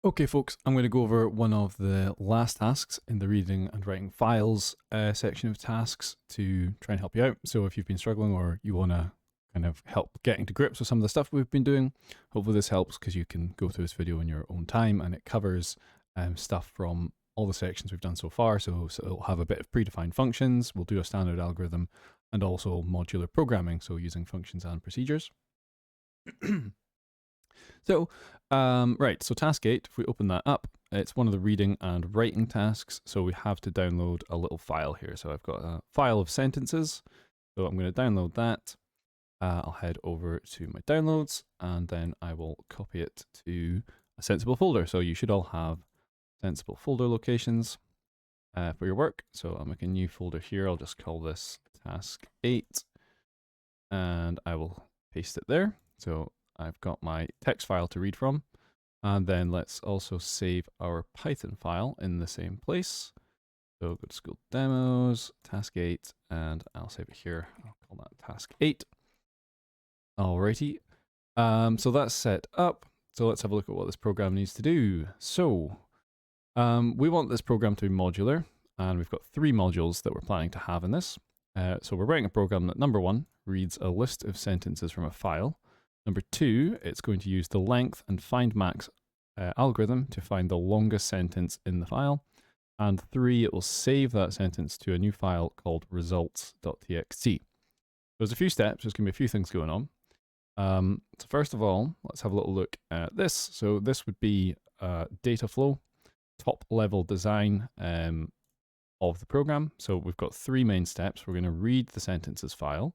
Okay, folks, I'm going to go over one of the last tasks in the reading and writing files section of tasks to try and help you out. So if you've been struggling or you want to kind of help getting to grips with some of the stuff we've been doing, hopefully this helps because you can go through this video in your own time and it covers stuff from all the sections we've done so far. So it'll have a bit of predefined functions, we'll do a standard algorithm, and also modular programming, so using functions and procedures. So, right, so task 8, if we open that up, it's one of the reading and writing tasks, so we have to download a little file here. So I've got a file of sentences, so I'm going to download that. I'll head over to my downloads, and then I will copy it to a Sensible folder. So you should all have Sensible folder locations for your work. So I'll make a new folder here. I'll just call this task 8, and I will paste it there. So I've got my text file to read from. And then let's also save our Python file in the same place. So go to school demos, task 8, and I'll save it here. I'll call that task 8. Alrighty. So that's set up. So let's have a look at what this program needs to do. So we want this program to be modular, and we've got 3 modules that we're planning to have in this. So we're writing a program that, number 1, reads a list of sentences from a file. Number 2, it's going to use the length and findmax algorithm to find the longest sentence in the file. And 3, it will save that sentence to a new file called results.txt. There's a few steps, there's going to be a few things going on. So first of all, let's have a little look at this. So this would be data flow, top level design of the program. So we've got 3 main steps. We're going to read the sentences file.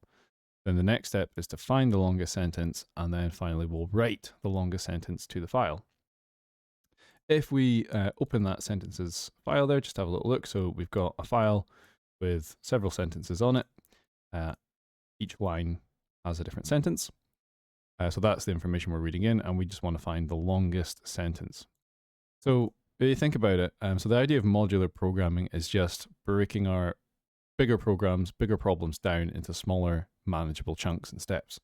Then the next step is to find the longest sentence, and then finally we'll write the longest sentence to the file. If we open that sentences file there, just have a little look. So we've got a file with several sentences on it. Each line has a different sentence. So that's the information we're reading in, and we just want to find the longest sentence. So if you think about it, so the idea of modular programming is just breaking our bigger programs, bigger problems down into smaller, manageable chunks and steps.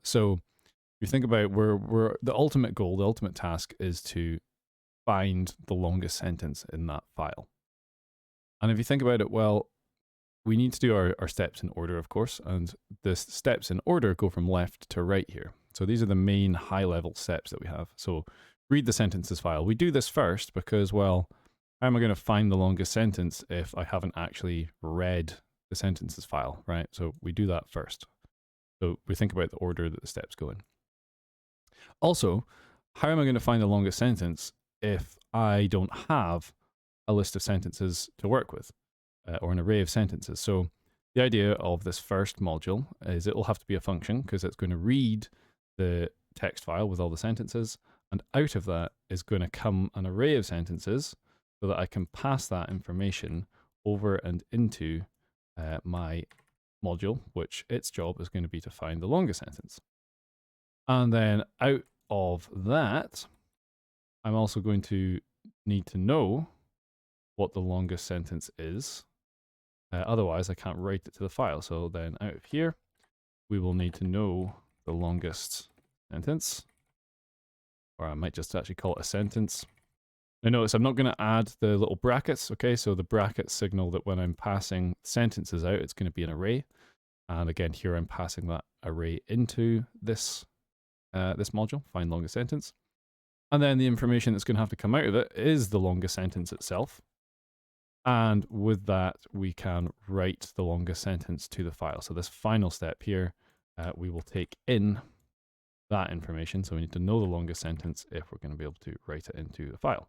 So if you think about we're the ultimate goal, the ultimate task is to find the longest sentence in that file. And if you think about it, well, we need to do our steps in order, of course, and the steps in order go from left to right here. So these are the main high-level steps that we have. So read the sentences file. We do this first because, well, how am I going to find the longest sentence if I haven't actually read the sentences file, right? So we do that first. So we think about the order that the steps go in. Also, how am I going to find the longest sentence if I don't have a list of sentences to work with or an array of sentences? So the idea of this first module is it will have to be a function because it's going to read the text file with all the sentences, and out of that is going to come an array of sentences so that I can pass that information over and into my module, which its job is going to be to find the longest sentence. And then out of that, I'm also going to need to know what the longest sentence is. Otherwise, I can't write it to the file. So then out of here, we will need to know the longest sentence, or I might just actually call it a sentence. Now notice I'm not going to add the little brackets, okay? So the brackets signal that when I'm passing sentences out, it's going to be an array. And again, here I'm passing that array into this, this module, find longest sentence. And then the information that's going to have to come out of it is the longest sentence itself. And with that, we can write the longest sentence to the file. So this final step here, we will take in that information. So we need to know the longest sentence if we're going to be able to write it into the file.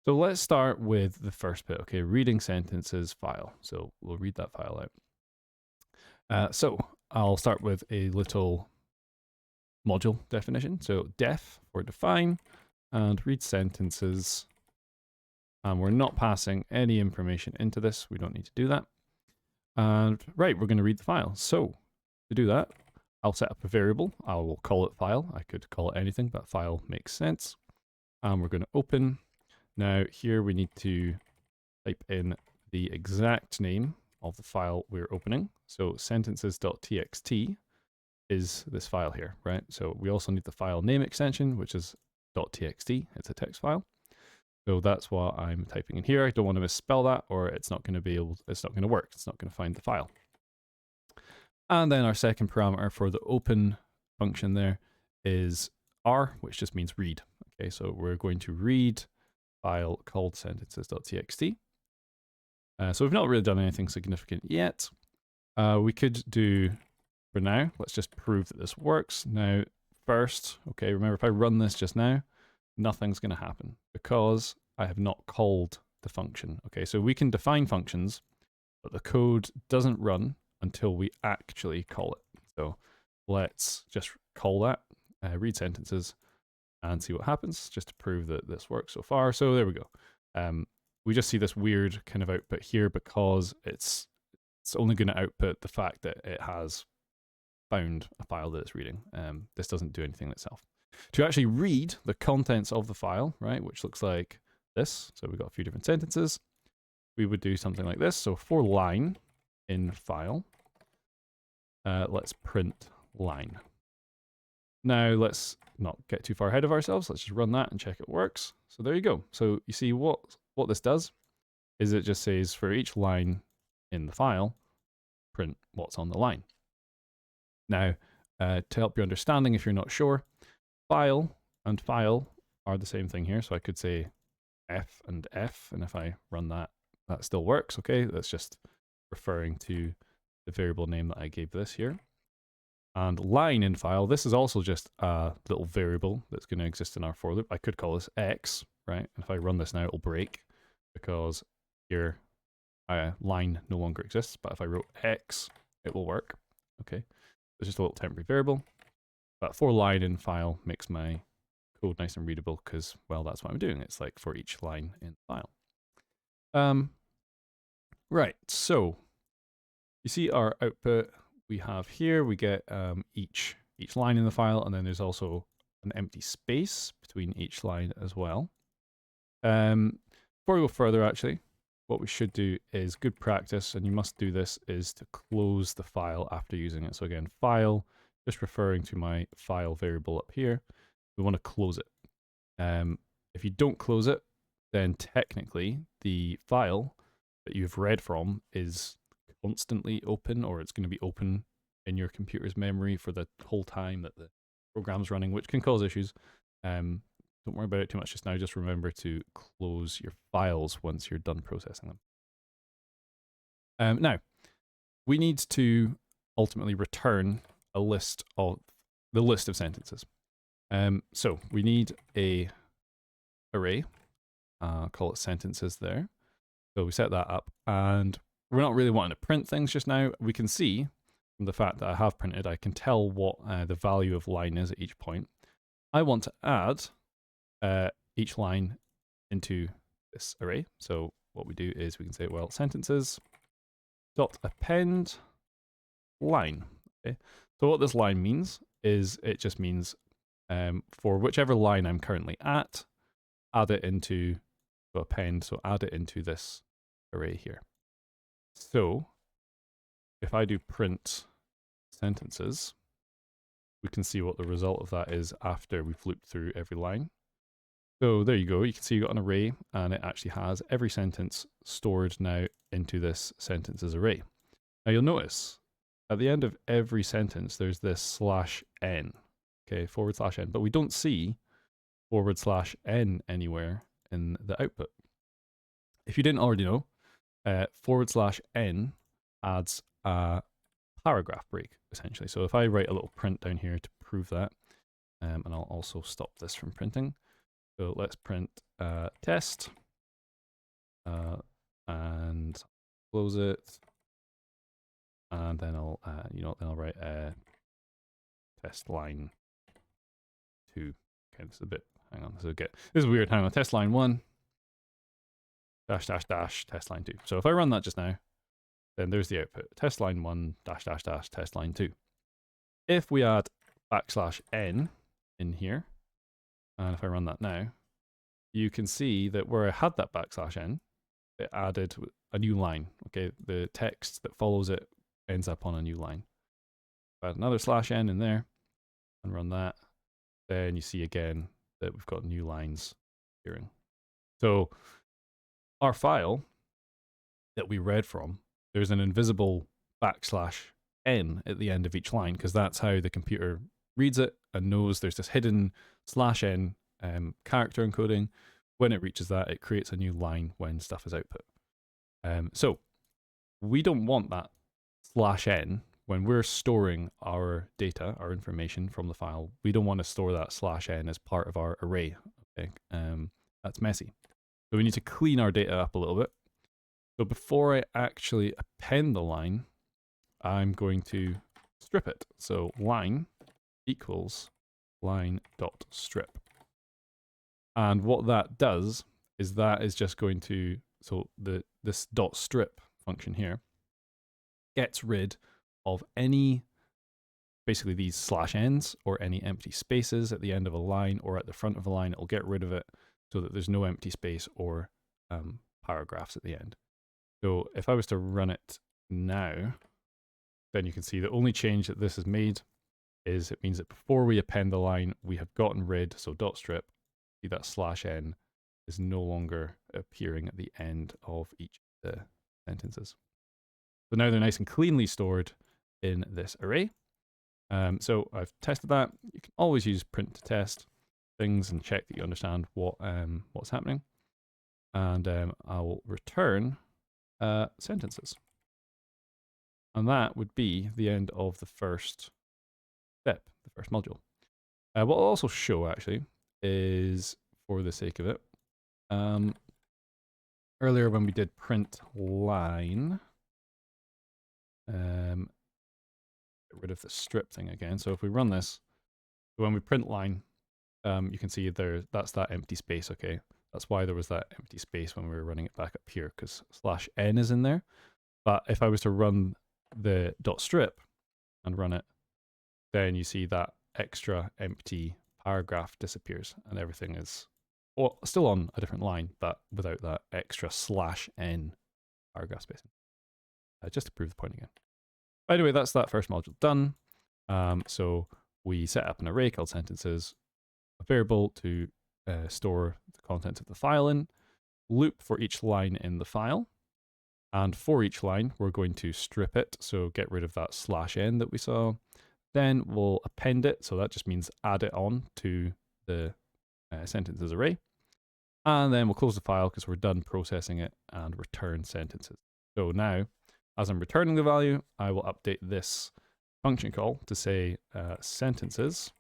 So let's start with the first bit, okay, reading sentences file. So we'll read that file out. So I'll start with a little module definition. So def for define and read sentences. And we're not passing any information into this. We don't need to do that. And right, we're going to read the file. So to do that, I'll set up a variable. I will call it file. I could call it anything, but file makes sense. And we're going to open. Now here we need to type in the exact name of the file we're opening. So sentences.txt is this file here, right? So we also need the file name extension, which is .txt. It's a text file. So that's what I'm typing in here. I don't want to misspell that, or it's not going to be able, it's not going to work. It's not going to find the file. And then our second parameter for the open function there is R, which just means read. Okay, so we're going to read file called sentences.txt. So we've not really done anything significant yet. We could do, for now, let's just prove that this works. Now, first, okay, remember if I run this just now, nothing's going to happen because I have not called the function. Okay, so we can define functions, but the code doesn't run until we actually call it. So let's just call that, read sentences, and see what happens, just to prove that this works so far. So there we go. We just see this weird kind of output here because it's only going to output the fact that it has found a file that it's reading. This doesn't do anything itself. To actually read the contents of the file, right, which looks like this, so we've got a few different sentences, we would do something like this. So for line in file, let's print line. Now let's not get too far ahead of ourselves. Let's just run that and check it works. So there you go. So you see what this does is it just says for each line in the file, print what's on the line. Now, to help your understanding if you're not sure, file and file are the same thing here. So I could say F and F, and if I run that, that still works. Okay, that's just referring to the variable name that I gave this here. And line in file, this is also just a little variable that's going to exist in our for loop. I could call this X, right? And if I run this now, it'll break because here line no longer exists. But if I wrote X, it will work. Okay, it's just a little temporary variable. But for line in file makes my code nice and readable because, well, that's what I'm doing. It's like for each line in the file. Right, so you see our output we have here. We get each line in the file, and then there's also an empty space between each line as well. Before we go further, actually, what we should do is good practice, and you must do this, is to close the file after using it. So again, file, just referring to my file variable up here. We want to close it. If you don't close it, then technically the file that you've read from is constantly open, or it's going to be open in your computer's memory for the whole time that the program's running, which can cause issues. Don't worry about it too much just now. Just remember to close your files once you're done processing them. Now, we need to ultimately return a list of sentences. So we need a array, call it sentences there. So we set that up, and we're not really wanting to print things just now. We can see from the fact that I have printed, I can tell what the value of line is at each point. I want to add each line into this array. So what we do is we can say, well, sentences dot append line. Okay. So what this line means is it just means for whichever line I'm currently at, add it into, so append, so add it into this array here. So if I do print sentences, we can see what the result of that is after we've looped through every line. So there you go. You can see you got an array, and it actually has every sentence stored now into this sentences array. Now you'll notice at the end of every sentence, there's this /n, okay, /n, but we don't see /n anywhere in the output. If you didn't already know, /n adds a paragraph break, essentially. So if I write a little print down here to prove that, and I'll also stop this from printing. So let's print test, and close it, and then I'll, then I'll write test line 2. Okay, this is a bit, hang on, this is weird, hang on, test line 1, -- test line 2. So if I run that just now, then there's the output, test line 1 -- test line 2. If we add \n in here, and if I run that now, you can see that where I had that \n, it added a new line. Okay, the text that follows it ends up on a new line. Add another /n in there and run that, then you see again that we've got new lines appearing. So our file that we read from, there's an invisible \n at the end of each line, because that's how the computer reads it and knows there's this hidden /n character encoding. When it reaches that, it creates a new line when stuff is output. So we don't want that /n when we're storing our data, our information from the file. We don't want to store that /n as part of our array. Okay, that's messy. So we need to clean our data up a little bit. So before I actually append the line, I'm going to strip it. So line equals line.strip. And what that does is that is just going to, so this .strip function here gets rid of any, basically these /n's or any empty spaces at the end of a line or at the front of a line. It'll get rid of it so that there's no empty space or paragraphs at the end. So if I was to run it now, then you can see the only change that this has made is it means that before we append the line, we have gotten rid, so .strip, see that /n is no longer appearing at the end of each of the sentences. So now they're nice and cleanly stored in this array. So I've tested that. You can always use print to test things and check that you understand what's happening. And I'll return sentences. And that would be the end of the first step, the first module. What I'll also show, actually, is, for the sake of it, earlier when we did print line, get rid of the strip thing again. So if we run this, when we print line, you can see that's that empty space, okay? That's why there was that empty space when we were running it back up here, because /n is in there. But if I was to run the .strip and run it, then you see that extra empty paragraph disappears and everything is still on a different line, but without that extra /n paragraph spacing. Just to prove the point again. Anyway, that's that first module done. So we set up an array called sentences, a variable to store the content of the file in, loop for each line in the file, and for each line we're going to strip it, so get rid of that /n that we saw. Then we'll append it, so that just means add it on to the sentences array. And then we'll close the file because we're done processing it and return sentences. So now, as I'm returning the value, I will update this function call to say sentences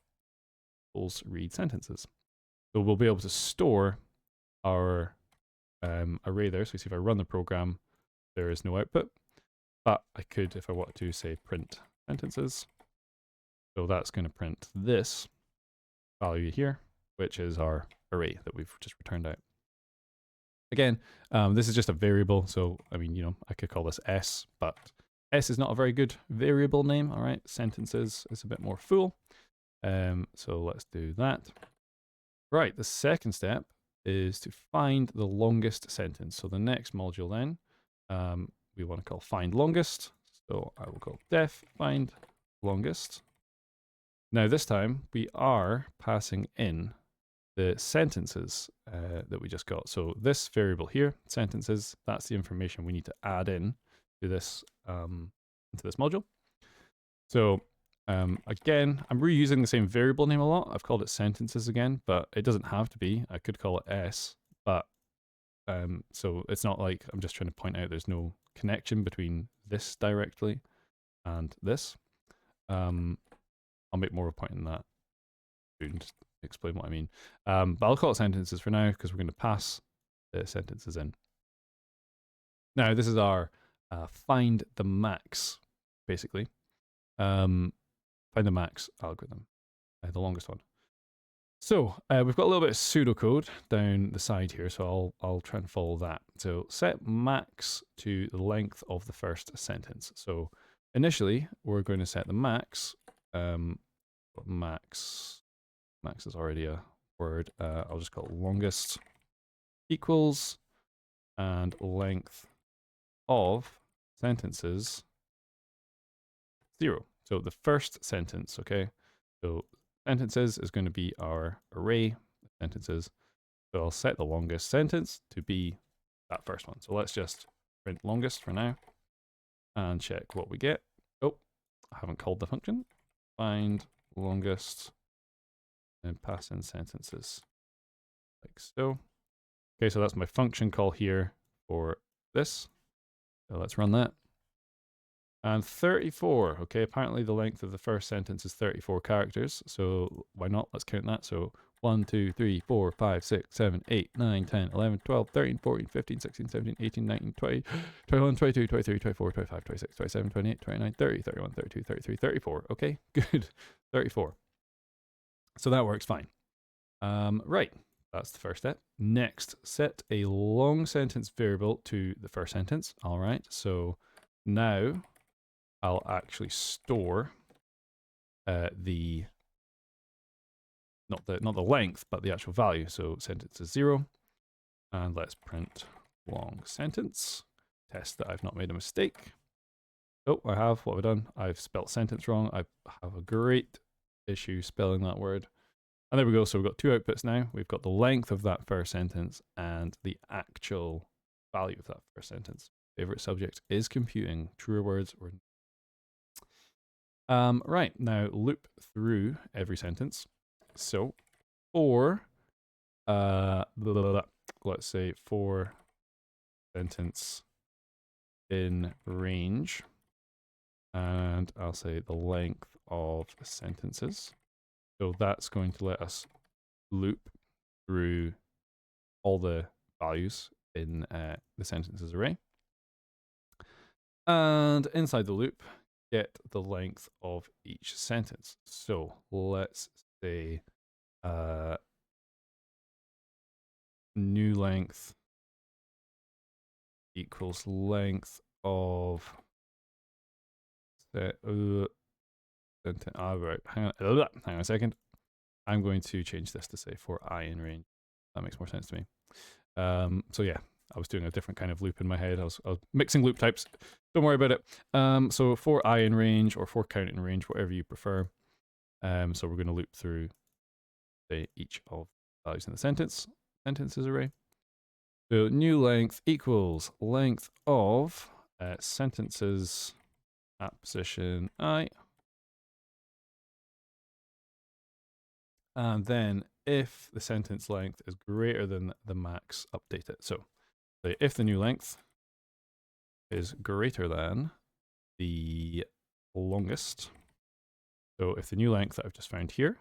equals read sentences. So we'll be able to store our array there. So you see if I run the program, there is no output. But I could, if I want to, say print sentences. So that's going to print this value here, which is our array that we've just returned out. Again, this is just a variable. So, I mean, you know, I could call this S, but S is not a very good variable name. All right, sentences is a bit more full. So let's do that. Right, the second step is to find the longest sentence. So the next module then, we want to call find longest. So I will call def find longest. Now this time we are passing in the sentences that we just got. So this variable here, sentences, that's the information we need to add in to this into this module. So again, I'm reusing the same variable name a lot. I've called it sentences again, but it doesn't have to be. I could call it S, but so it's not like I'm just trying to point out there's no connection between this directly and this. I'll make more of a point in that soon, just to explain what I mean. But I'll call it sentences for now because we're going to pass the sentences in. Now, this is our find the max, basically. Find the max algorithm, the longest one. So we've got a little bit of pseudocode down the side here, so I'll try and follow that. So set max to the length of the first sentence. So initially, we're going to set the max. Max is already a word. I'll just call it longest equals and length of sentences 0. So the first sentence, okay? So sentences is going to be our array sentences. So I'll set the longest sentence to be that first one. So let's just print longest for now and check what we get. Oh, I haven't called the function. Find longest and pass in sentences like so. Okay, so that's my function call here for this. So let's run that. And 34. Okay, apparently the length of the first sentence is 34 characters. So why not? Let's count that. So 1, 2, 3, 4, 5, 6, 7, 8, 9, 10, 11, 12, 13, 14, 15, 16, 17, 18, 19, 20, 21, 22, 23, 24, 25, 26, 27, 28, 29, 30, 31, 32, 33, 34. Okay, good. 34. So that works fine. Right, that's the first step. Next, set a long sentence variable to the first sentence. All right, so now I'll actually store the not the length, but the actual value. So sentence is 0, and let's print long sentence. Test that I've not made a mistake. Oh, I have. What have I done? I've spelt sentence wrong. I have a great issue spelling that word. And there we go. So we've got two outputs now. We've got the length of that first sentence and the actual value of that first sentence. Favorite subject is computing. Truer words or right, now loop through every sentence. So for let's say for sentence in range, and I'll say the length of sentences. So that's going to let us loop through all the values in the sentences array. And inside the loop, get the length of each sentence. So let's say new length equals length of sentence. Right, hang on a second. I'm going to change this to say for I in range. That makes more sense to me. So yeah, I was doing a different kind of loop in my head. I was mixing loop types. Don't worry about it. So for I in range or for count in range, whatever you prefer. So we're going to loop through each of the values in the sentences array. So new length equals length of sentences at position I. And then if the sentence length is greater than the max, update it. So if the new length is greater than the longest, so if the new length that I've just found here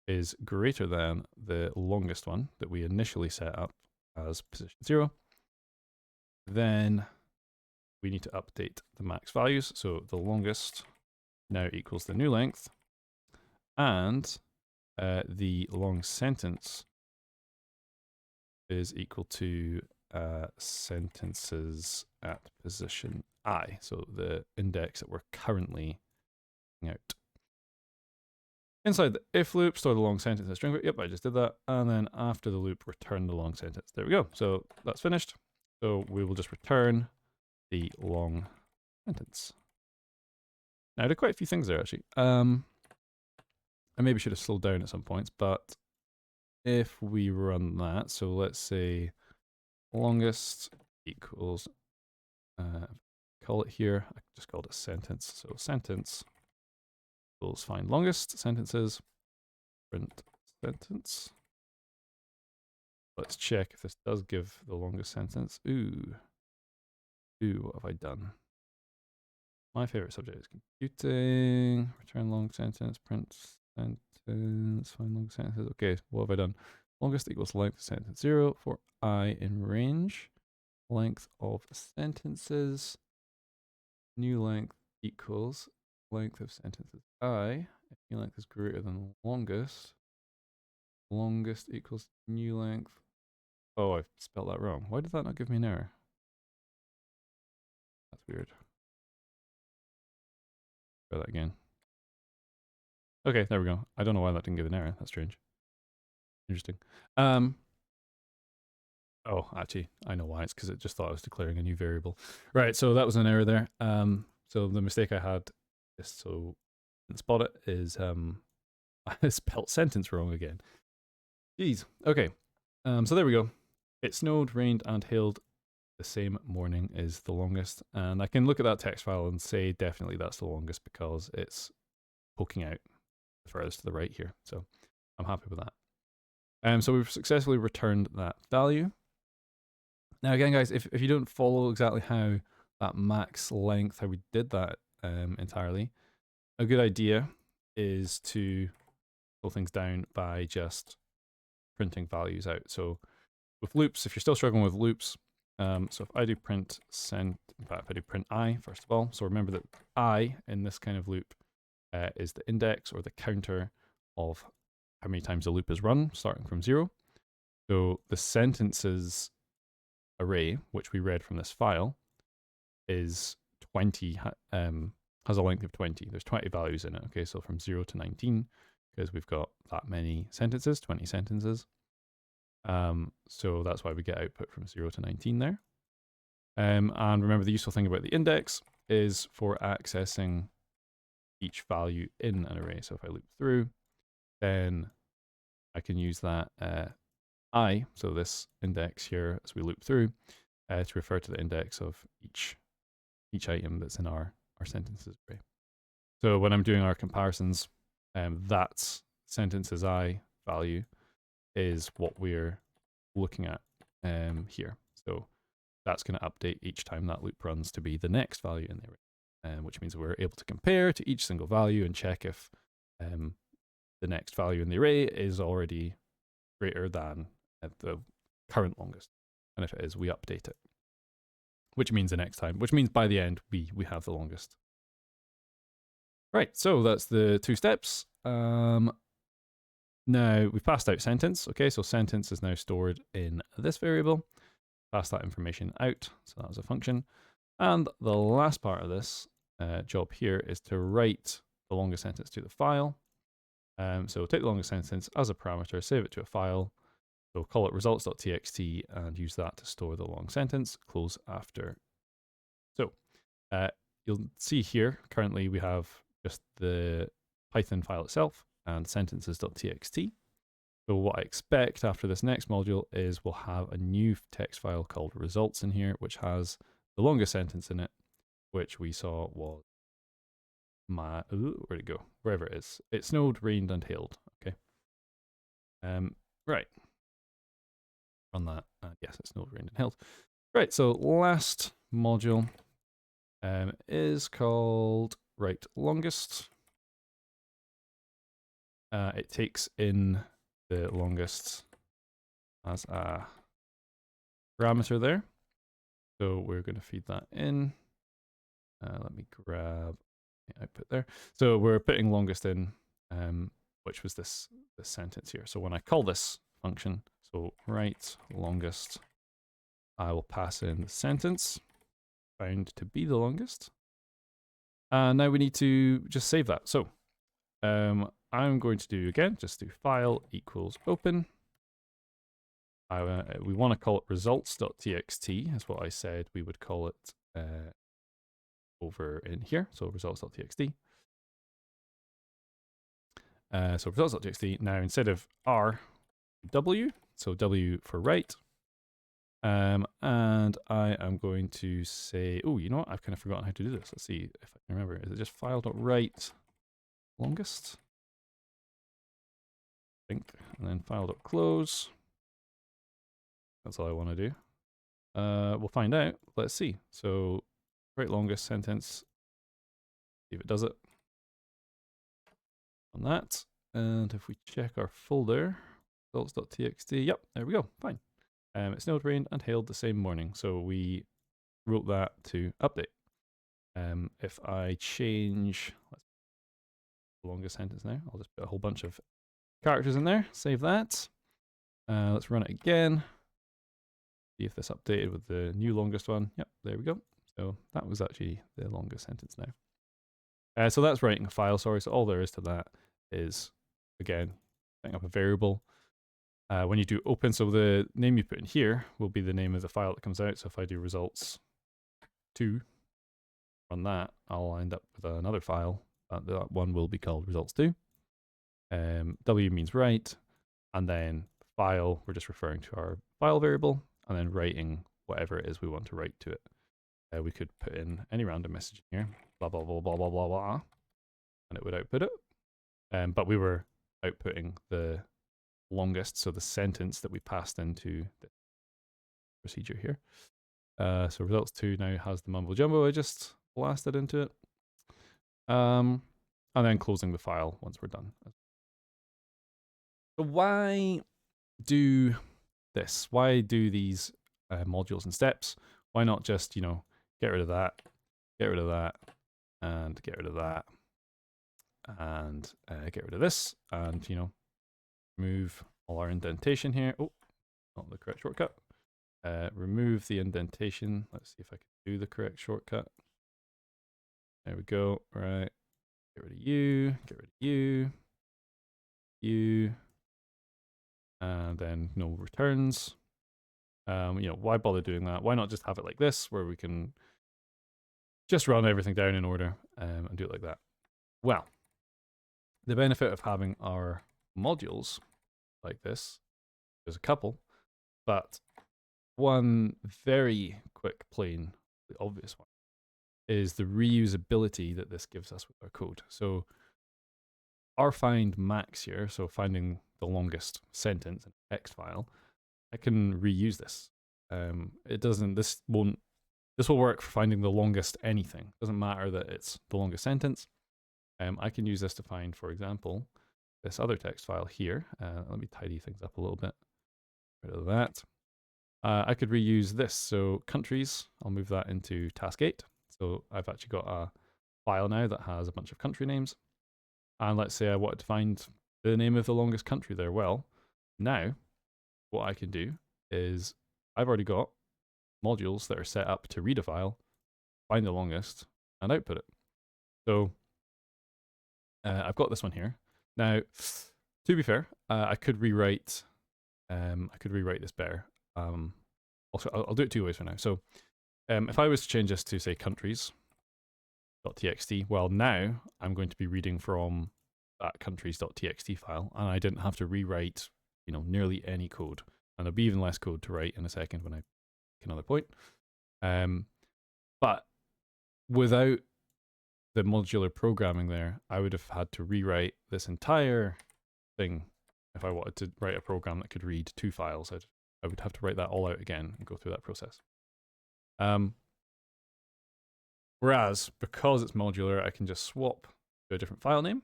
is greater than the longest one that we initially set up as position 0, then we need to update the max values. So the longest now equals the new length, and the long sentence is equal to sentences at position I, so the index that we're currently out. Inside the if loop, store the long sentence as string. Yep, I just did that. And then after the loop, return the long sentence. There we go. So that's finished. So we will just return the long sentence. Now, I did quite a few things there, actually. I maybe should have slowed down at some points, but if we run that, so let's say longest equals, call it here, I just called it sentence. So sentence equals find longest sentences, print sentence. Let's check if this does give the longest sentence. Ooh, what have I done? My favorite subject is computing. Return long sentence, print sentence, find long sentences. Okay, what have I done? Longest equals length of sentence 0 for I in range. Length of sentences. New length equals length of sentences I. If new length is greater than longest. Longest equals new length. Oh, I spelled that wrong. Why did that not give me an error? That's weird. Try that again. Okay, there we go. I don't know why that didn't give an error. That's strange. Interesting. Oh, actually, I know why. It's because it just thought I was declaring a new variable. Right, so that was an error there. So the mistake I had, just so you can spot it, is I spelled sentence wrong again. Jeez. Okay. So there we go. It snowed, rained, and hailed the same morning is the longest. And I can look at that text file and say definitely that's the longest because it's poking out the furthest to the right here. So I'm happy with that. So we've successfully returned that value. Now again, guys, if you don't follow exactly how that max length, how we did that entirely, a good idea is to slow things down by just printing values out. So with loops, if you're still struggling with loops, so if I do print send, in fact, if I do print I, first of all, so remember that I in this kind of loop is the index or the counter of how many times the loop is run, starting from 0. So the sentences array, which we read from this file, is 20, has a length of 20. There's 20 values in it, okay? So from 0 to 19, because we've got that many sentences, 20 sentences. So that's why we get output from 0 to 19 there. And remember, the useful thing about the index is for accessing each value in an array. So if I loop through, then I can use that I, so this index here as we loop through, to refer to the index of each item that's in our sentences array. So when I'm doing our comparisons, that sentences I value is what we're looking at here. So that's going to update each time that loop runs to be the next value in the array, which means we're able to compare to each single value and check if the next value in the array is already greater than the current longest. And if it is, we update it, which means the next time, which means by the end, we have the longest. Right, so that's the 2 steps. Now we've passed out sentence. Okay, so sentence is now stored in this variable. Pass that information out, so that was a function. And the last part of this job here is to write the longest sentence to the file. So take the longest sentence as a parameter, save it to a file. So call it results.txt and use that to store the long sentence, close after. So you'll see here, currently we have just the Python file itself and sentences.txt. So what I expect after this next module is we'll have a new text file called results in here, which has the longest sentence in it, which we saw was where'd it go? Wherever it is. It snowed, rained, and hailed. Okay. Right. Run that. Yes, it snowed, rained, and hailed. Right. So last module is called write longest. It takes in the longest as a parameter there. So we're going to feed that in. Let me grab the output there. So we're putting longest in, which was this sentence here. So when I call this function, so write longest, I will pass in the sentence found to be the longest. Now we need to just save that. So I'm going to do, again, just do file equals open. We want to call it results.txt, is what I said we would call it over in here. So results.txt. So results.txt. Now instead of R, W, so W for write. And I am going to say, oh, you know what? I've kind of forgotten how to do this. Let's see if I can remember. Is it just file.write longest? I think. And then file.close. That's all I want to do. We'll find out. Let's see. So write longest sentence. See if it does it. On that. And if we check our folder, results.txt, yep, there we go. Fine. It snowed, rained, and hailed the same morning. So we wrote that to update. If I change the longest sentence now, I'll just put a whole bunch of characters in there. Save that. Let's run it again. See if this updated with the new longest one. Yep, there we go. So that was actually the longest sentence now. So that's writing a file, sorry. So all there is to that is, again, setting up a variable. When you do open, so the name you put in here will be the name of the file that comes out. So if I do results2, run that, I'll end up with another file. That one will be called results2. W means write, and then file, we're just referring to our file variable and then writing whatever it is we want to write to it. We could put in any random message in here, blah, blah, blah, blah, blah, blah, blah, and it would output it. But we were outputting the longest, so the sentence that we passed into the procedure here. So results2 now has the mumbo jumbo I just blasted into it. And then closing the file once we're done. So why do this? Why do these modules and steps? Why not just, get rid of that, and get rid of that, and get rid of this, and, remove all our indentation here. Oh, not the correct shortcut. Remove the indentation. Let's see if I can do the correct shortcut. There we go. Right. Get rid of you, get rid of you, and then no returns. Why bother doing that? Why not just have it like this, where we can just run everything down in order and do it like that? Well, the benefit of having our modules like this, there's a couple, but one very quick, plain, obvious one is the reusability that this gives us with our code. So our find max here, so finding the longest sentence in a text file, I can reuse this. This will work for finding the longest anything. It doesn't matter that it's the longest sentence. I can use this to find, for example, this other text file here. Let me tidy things up a little bit. Rid of that. I could reuse this. So countries, I'll move that into task 8. So I've actually got a file now that has a bunch of country names. And let's say I wanted to find the name of the longest country there. Well, now what I can do is I've already got modules that are set up to read a file, find the longest, and output it. So I've got this one here. Now, to be fair, I could rewrite this better. Also, I'll do it 2 ways for now. So if I was to change this to, say, countries.txt, well, now I'm going to be reading from that countries.txt file, and I didn't have to rewrite, nearly any code. And there'll be even less code to write in a second when I make another point. But without the modular programming there, I would have had to rewrite this entire thing. If I wanted to write a program that could read 2 files, I would have to write that all out again and go through that process. Whereas, because it's modular, I can just swap to a different file name.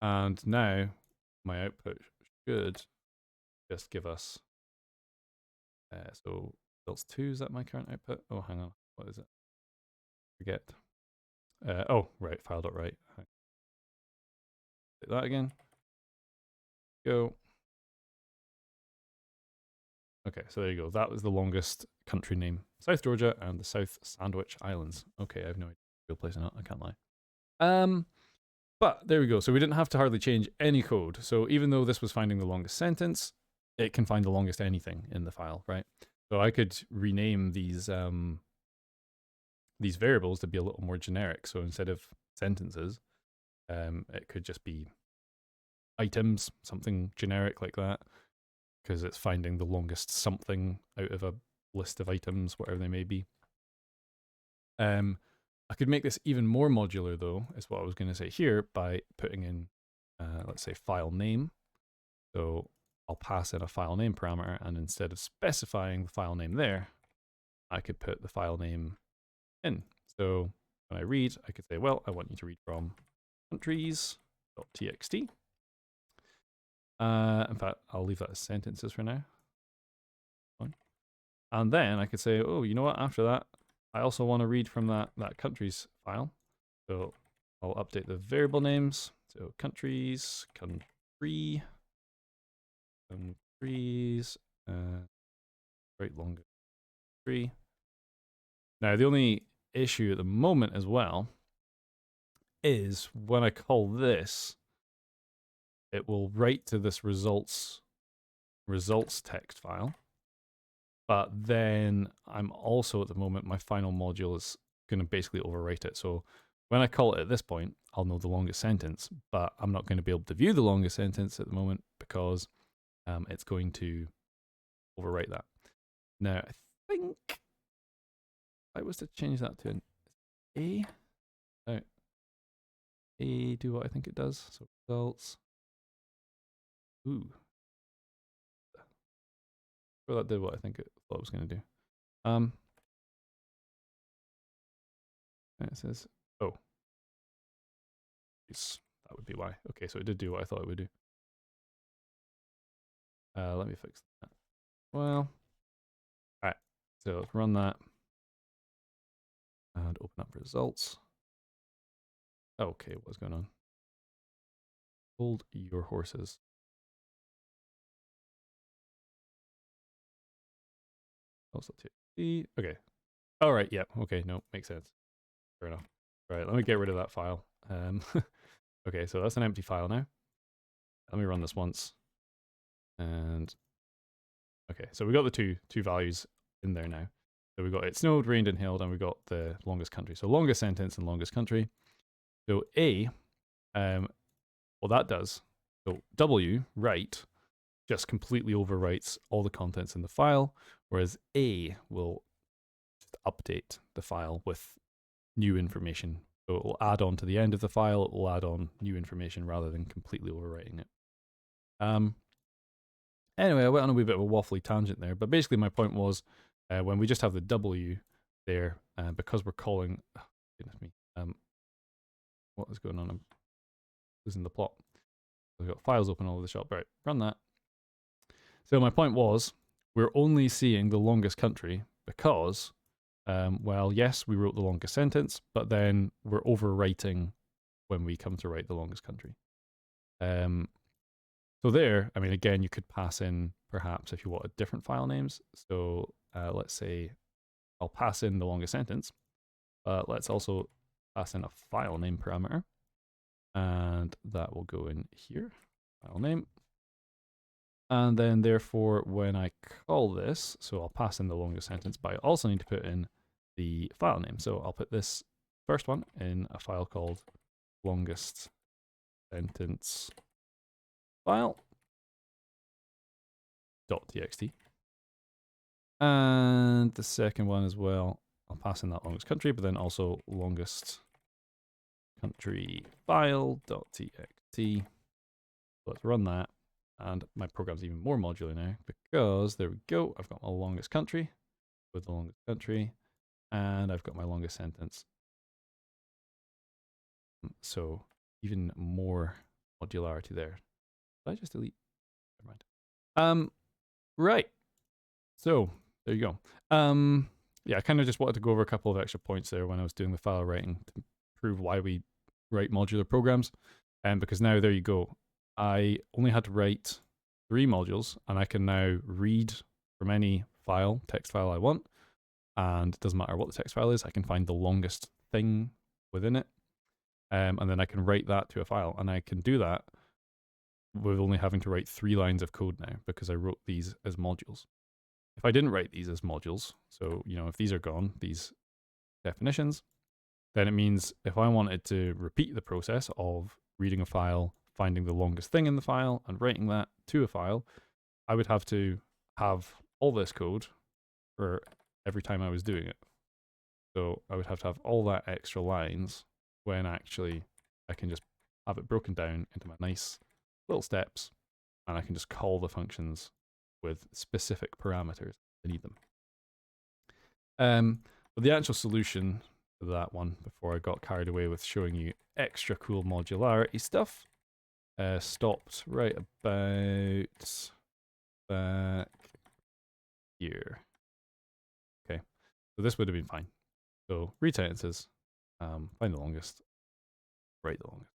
And now my output should just give us, so results2, is that my current output? Oh, hang on, what is it? Forget. Oh, right, file.write. Hit that again. Go. Okay, so there you go. That was the longest country name. South Georgia and the South Sandwich Islands. Okay, I have no idea real place or not, I can't lie. But there we go. So we didn't have to hardly change any code. So even though this was finding the longest sentence, it can find the longest anything in the file, right? So I could rename these variables to be a little more generic. So instead of sentences, it could just be items, something generic like that, because it's finding the longest something out of a list of items, whatever they may be. I could make this even more modular, though, is what I was going to say here, by putting in, let's say, file name. So I'll pass in a file name parameter, and instead of specifying the file name there, I could put the file name in. So when I read, I could say, well, I want you to read from countries.txt. In fact, I'll leave that as sentences for now. And then I could say, oh, you know what? After that, I also want to read from that countries file. So I'll update the variable names. So countries, countries, right longer country. Now, the only issue at the moment as well is when I call this, it will write to this results text file. But then I'm also at the moment, my final module is going to basically overwrite it. So when I call it at this point, I'll know the longest sentence, but I'm not going to be able to view the longest sentence at the moment because it's going to overwrite that. Now, I think if I was to change that to an A, no, A do what I think it does. So results. Ooh. Well, that did what I think it thought it was going to do. And it says, oh, that would be why. Okay, so it did do what I thought it would do. Let me fix that. Well, all right. So let's run that and open up results. Okay, what's going on? Hold your horses. Also TXT. Okay. All right. Yeah. Okay. No, makes sense. Fair enough. All right. Let me get rid of that file. Okay. So that's an empty file now. Let me run this once. And okay. So we got the two values in there now. So we got it snowed, rained, and hailed, and we got the longest country. So longest sentence and longest country. So A, what that does. So W, write, just completely overwrites all the contents in the file, whereas A will just update the file with new information. So it will add on to the end of the file, it will add on new information rather than completely overwriting it. Anyway, I went on a wee bit of a waffly tangent there, but basically my point was when we just have the W there, because we're calling, oh, goodness me, what is going on? I'm losing the plot. We've got files open all over the shop. Right, run that. So my point was, we're only seeing the longest country because, well, yes, we wrote the longest sentence, but then we're overwriting when we come to write the longest country. So there, I mean, again, you could pass in, perhaps, if you wanted different file names. So let's say I'll pass in the longest sentence, but let's also pass in a file name parameter. And that will go in here, file name. And then therefore, when I call this, so I'll pass in the longest sentence, but I also need to put in the file name. So I'll put this first one in a file called longest sentence file.txt. And the second one as well, I'll pass in that longest country, but then also longest country file.txt. Let's run that. And my program's even more modular now because there we go. I've got my longest country with the longest country, and I've got my longest sentence. So even more modularity there. Did I just delete? Never mind. Right. So there you go. Yeah, I kind of just wanted to go over a couple of extra points there when I was doing the file writing to prove why we write modular programs. And because now there you go. I only had to write 3 modules, and I can now read from any file, text file I want, and it doesn't matter what the text file is, I can find the longest thing within it, and then I can write that to a file, and I can do that with only having to write 3 lines of code now, because I wrote these as modules. If I didn't write these as modules, so, you know, if these are gone, these definitions, then it means if I wanted to repeat the process of reading a file, finding the longest thing in the file and writing that to a file, I would have to have all this code for every time I was doing it. So I would have to have all that extra lines when actually I can just have it broken down into my nice little steps, and I can just call the functions with specific parameters I need them. But the actual solution to that one, before I got carried away with showing you extra cool modularity stuff, stopped right about back here. Okay, so this would have been fine. So read sentences, find the longest, write the longest.